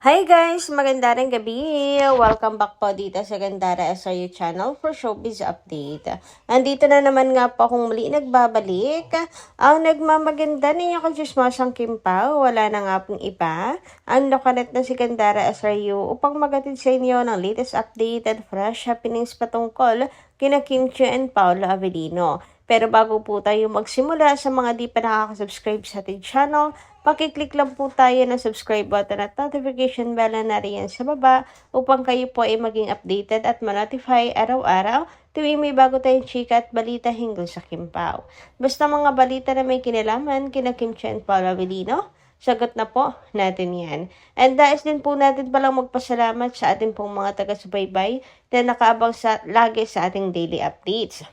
Hi guys! Magandang gabi! Welcome back po dito sa Gandara SRU channel for showbiz update. Andito na naman nga po akong muli nagbabalik. Ang nagmamaganda niyo kung chismosang Kimpaw, wala na nga pong iba. Ang lokalet na si Gandara SRU upang magatid sa inyo ng latest update and fresh happenings patungkol kina Kim Chiu and Paolo Avellino. Pero bago po tayo magsimula, sa mga di pa nakaka-subscribe sa ating channel, pakiclick lang po tayo ng subscribe button at notification bell na nariyan sa baba upang kayo po ay maging updated at ma-notify araw-araw tuwing may bago tayong chika at balita hinggil sa Kimpaw. Basta mga balita na may kinalaman kina Kim Chiu and Paolo Avellino, sagot na po natin yan. And dahil din po natin palang magpasalamat sa ating pong mga taga-subaybay na nakaabang lagi sa ating daily updates.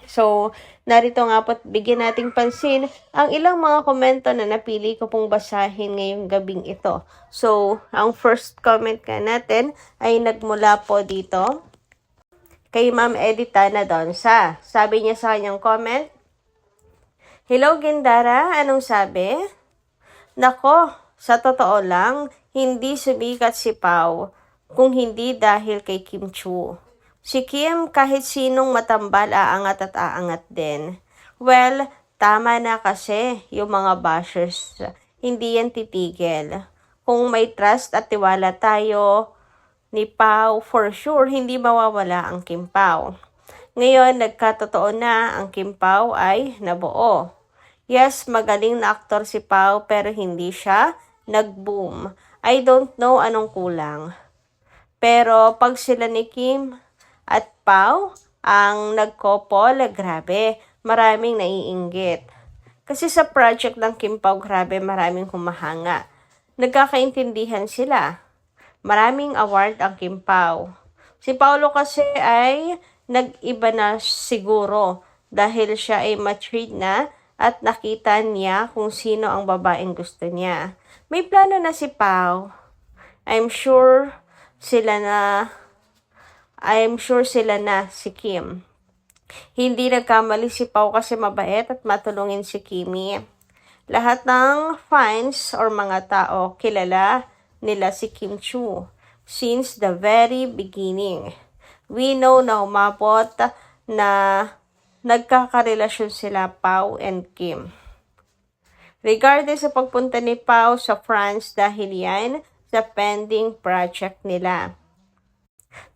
So, narito nga po't bigyan nating pansin ang ilang mga komento na napili ko pong basahin ngayong gabing ito. So, ang first comment ka natin ay nagmula po dito kay Ma'am Edita Nadonsa. Sabi niya sa kanyang comment, "Hello Gindara, anong sabi? Nako, sa totoo lang, hindi sumikat si Pao kung hindi dahil kay Kim Chiu. Si Kim, kahit sinong matambal, aangat at aangat din. Well, tama na kasi yung mga bashers. Hindi yan titigil. Kung may trust at tiwala tayo ni Pao, for sure, hindi mawawala ang Kim Pao. Ngayon, nagkatotoo na ang Kim Pao ay nabuo. Yes, magaling na aktor si Pao pero hindi siya nag-boom. I don't know anong kulang. Pero pag sila ni Kim at Pao ang nagkopol, grabe, maraming naiinggit. Kasi sa project ng Kim Pao, grabe, maraming humahanga. Nagkakaintindihan sila. Maraming award ang Kim Pao. Si Paolo kasi ay nag-iba na siguro dahil siya ay matured na at nakita niya kung sino ang babaeng gusto niya. May plano na si Pao. I'm sure sila na si Kim. Hindi nagkamali si Pao kasi mabait at matulungin si Kimi. Lahat ng fans or mga tao kilala nila si Kim Chiu since the very beginning. We know na umabot na nagkakarelasyon sila Pao and Kim. Regardless sa pagpunta ni Pao sa France dahil yan sa pending project nila.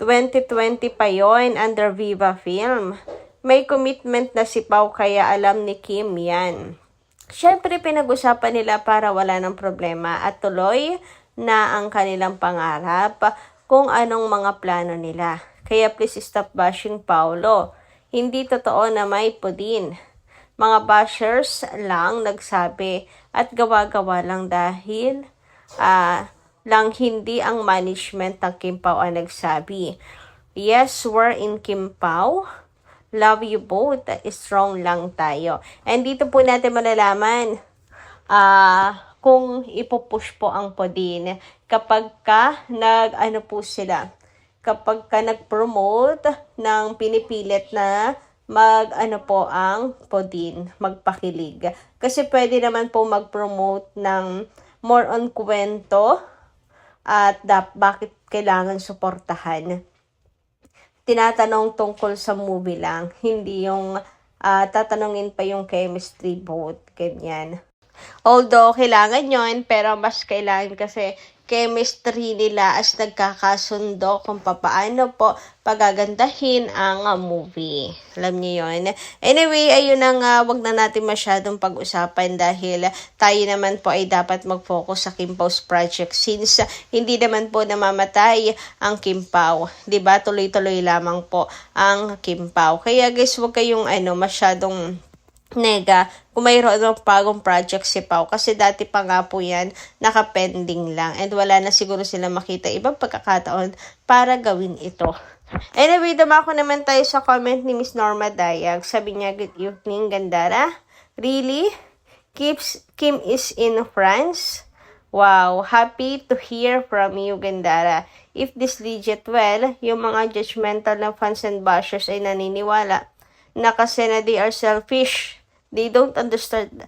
2020 pa yon under Viva Film. May commitment na si Pao kaya alam ni Kim yan. Siyempre pinag-usapan nila para wala ng problema at tuloy na ang kanilang pangarap kung anong mga plano nila. Kaya please stop bashing Paolo. Hindi totoo na may pudin. Mga bashers lang nagsabi at gawa-gawa lang dahil lang hindi ang management ng Kim Pao ang nagsabi. Yes, we're in Kim Pao. Love you both. Strong lang tayo. And dito po natin malalaman kung ipupush po ang podin kapag ka kapag ka nag-promote ng pinipilit na ang podin, magpakilig. Kasi pwede naman po mag-promote ng more on kwento at bakit kailangan suportahan. Tinatanong tungkol sa movie lang, hindi yung tatanungin pa yung chemistry both, ganyan. Although, kailangan yon pero mas kailangan kasi chemistry nila as nagkakasundo kung papaano po pagagandahin ang movie. Alam niyo yon. Anyway, ayun na nga, wag na natin masyadong pag-usapan dahil tayo naman po ay dapat mag-focus sa Kim Pao's project since hindi naman po namamatay ang Kim Pao. 'Di ba? Tuloy-tuloy lamang po ang Kim Pao. Kaya guys, wag kayong masyadong nega kung mayroon ng bagong project si Pao kasi dati pa nga po yan nakapending lang and wala na siguro sila makita ibang pagkakataon para gawin ito. Anyway, dumako naman tayo sa comment ni Miss Norma Dayag. Sabi niya, good evening Gandara. Really? Kim is in France? Wow, happy to hear from you Gandara. If this legit, well, yung mga judgmental na fans and bashers ay naniniwala na kasi na they are selfish. They don't understand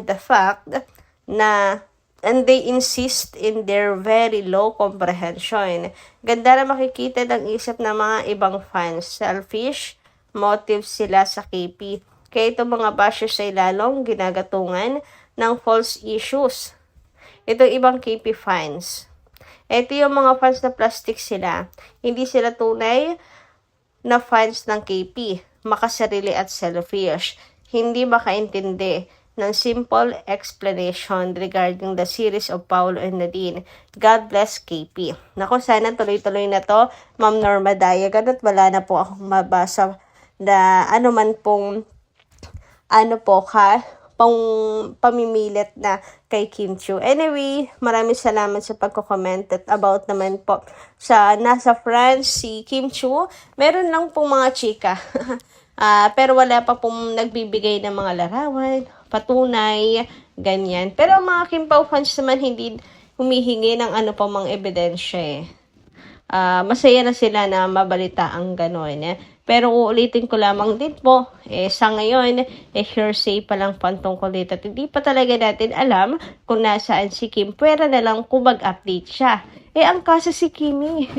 the fact na and they insist in their very low comprehension. Ganda na makikita ng isip ng mga ibang fans. Selfish motives sila sa KP. Kaya itong mga bashers ay lalong ginagatungan ng false issues. Itong ibang KP fans. Ito yung mga fans na plastic sila. Hindi sila tunay na fans ng KP. Makasarili at selfish. Hindi makaintindi ng simple explanation regarding the series of Paolo and Nadine. God bless KP. Naku, sana tuloy-tuloy na to, Ma'am Norma Dayagan, at wala na po akong mabasa na ano man pong pamimilit na kay Kim Chiu. Anyway, maraming salamat sa pagko-comment at about naman po sa nasa France si Kim Chiu. Meron lang pong mga chika. Pero wala pa pong nagbibigay ng mga larawan, patunay, ganyan. Pero ang mga Kim Pao fans naman hindi humihingi ng ano pa mga ebidensya eh. Masaya na sila na mabalita ang gano'n. Pero uulitin ko lamang din po, sa ngayon, hearsay pa lang pantungkol dito. At hindi pa talaga natin alam kung nasaan si Kim. Pwera na lang kung mag-update siya. Ang kaso si Kimi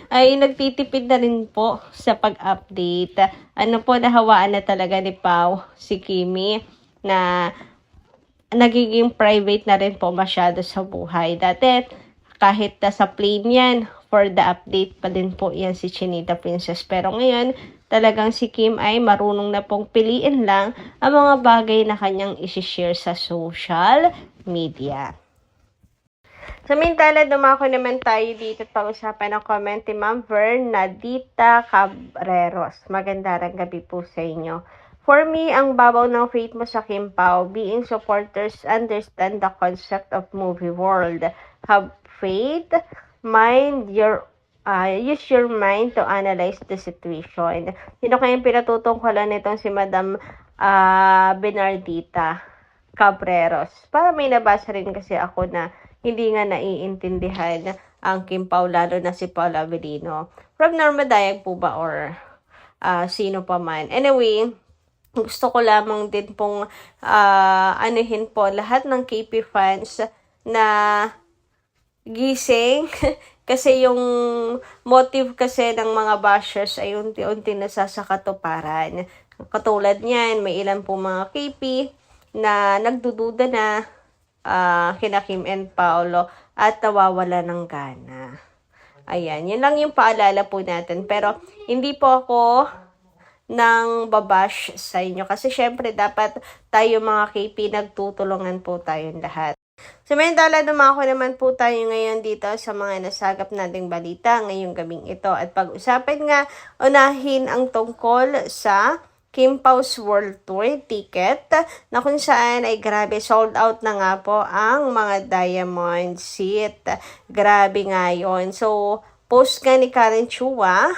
ay nagtitipid na rin po sa pag-update. Nahawaan na talaga ni Pao si Kimi na nagiging private na rin po masyado sa buhay. Dati, kahit nasa plane yan, for the update pa din po yan si Chinita Princess. Pero ngayon, talagang si Kim ay marunong na pong piliin lang ang mga bagay na kanyang isi-share sa social media. Samantala, dumako naman tayo dito at pag-usapan ng comment ni Ma'am Vernadita Cabreros. Magandang gabi po sa inyo. For me, ang babaw ng faith mo sa Kim Pao, being supporters understand the concept of movie world. Have faith, use your mind to analyze the situation. Sino kayang pinatutungkulan nitong si Madam Bernardita Cabreros? Para may nabasa rin kasi ako na hindi nga naiintindihan ang Kim Pao, lalo na si Paul Avellino. From Norma Dayag po ba or sino pa man? Anyway, gusto ko lamang din pong anuhin po lahat ng KP fans na gising kasi yung motive kasi ng mga bashers ay unti-unti nasasakatuparan. Katulad niyan, may ilan po mga KP na nagdududa na kina Kim and Paolo at nawawala ng gana. Ayan, yun lang yung paalala po natin. Pero hindi po ako nang babash sa inyo kasi syempre dapat tayo mga KP nagtutulungan po tayong lahat. Samantala, dumako naman po tayo ngayon dito sa mga nasagap nating balita ngayong gabing ito. At pag-usapan nga, unahin ang tungkol sa Kim Pao's World Tour ticket na kung saan ay grabe, sold out na nga po ang mga diamond seat. Grabe nga yun. So, post nga ni Karen Chua,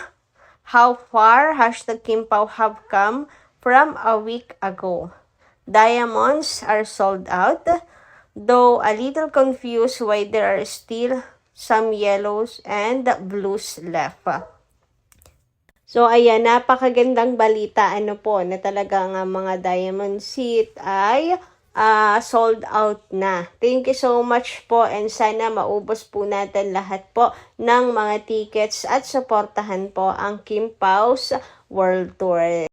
how far #Kim Pao have come from a week ago. Diamonds are sold out. Though a little confused why there are still some yellows and blues left. So, ayan, napakagandang balita, na talagang mga diamond seat ay sold out na. Thank you so much po and sana maubos po natin lahat po ng mga tickets at suportahan po ang Kim Pao's World Tour.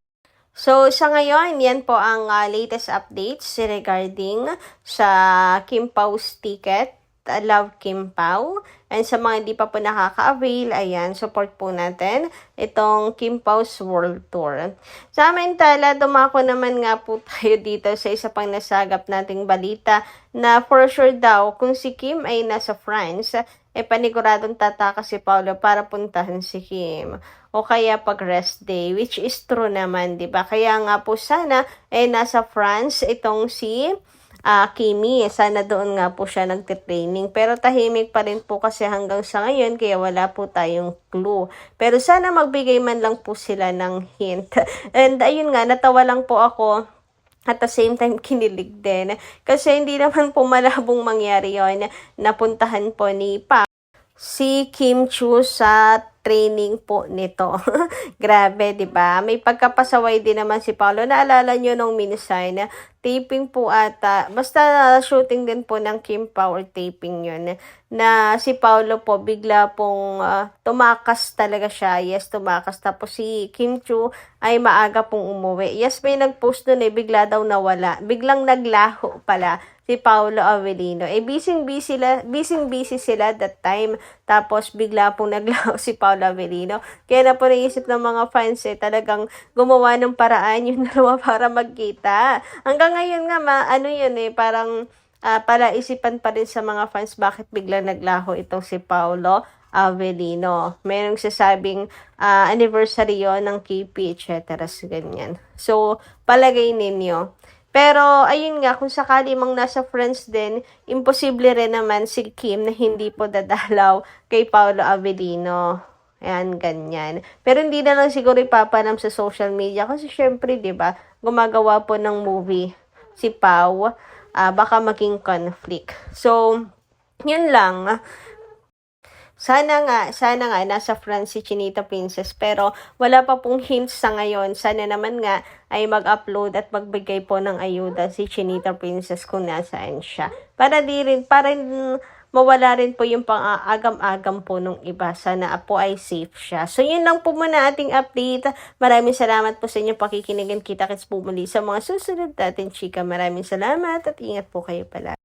So, sa ngayon, yan po ang latest updates regarding sa Kim Pao's ticket. Love Kim Pao. And sa mga hindi pa po nakaka-avail, ayan, support po natin itong Kim Pao's World Tour. Samantala, dumako naman nga po tayo dito sa isa pang nasagap nating balita na for sure daw kung si Kim ay nasa France, paniguradong tataka si Paolo para puntahan si Kim. O kaya pag rest day, which is true naman, di ba? Kaya nga po sana, nasa France itong si Kimi. Sana doon nga po siya nagte-training. Pero tahimik pa rin po kasi hanggang sa ngayon, kaya wala po tayong clue. Pero sana magbigay man lang po sila ng hint. And ayun nga, natawa lang po ako. At the same time, kinilig din. Kasi hindi naman po malabong mangyari yon. Napuntahan po ni Pa si Kim Chiu sa training po nito. Grabe, 'di ba? May pagkapasaway din naman si Paolo. Naalala niyo nung minisign na taping po ata, basta shooting din po ng Kim Power taping 'yun na si Paolo po bigla pong tumakas talaga siya. Yes, tumakas. Tapos si Kim Chu ay maaga pong umuwi. Yes, may nag-post doon bigla daw nawala. Biglang naglaho pala si Paolo Avellino. Busy sila that time. Tapos bigla pong naglaho si Paolo Avellino. Kaya na po naisip ng mga fans talagang gumawa ng paraan yung dalawa para magkita. Hanggang ngayon nga, parang palaisipan pa rin sa mga fans bakit bigla naglaho itong si Paolo Avellino. Mayroong sasabing anniversary yon ng KP, etc. Ganyan. So, palagay ninyo. Pero, ayun nga, kung sakali mang nasa friends din, imposible rin naman si Kim na hindi po dadalaw kay Paolo Avellino. Ayan, ganyan. Pero hindi na lang siguro ipapanam sa social media kasi syempre, di ba, gumagawa po ng movie si Pau. Baka maging conflict. So, yun lang. Sana nga, nasa France si Chinita Princess, pero wala pa pong hints sa ngayon. Sana naman nga ay mag-upload at magbigay po ng ayuda si Chinita Princess kung nasaan siya. Para mawala rin po yung pang-agam-agam po nung iba. Sana po ay safe siya. So, yun lang po muna ating update. Maraming salamat po sa inyong pakikinig. Kita-kits po muli sa mga susunod natin, chika. Maraming salamat at ingat po kayo pala.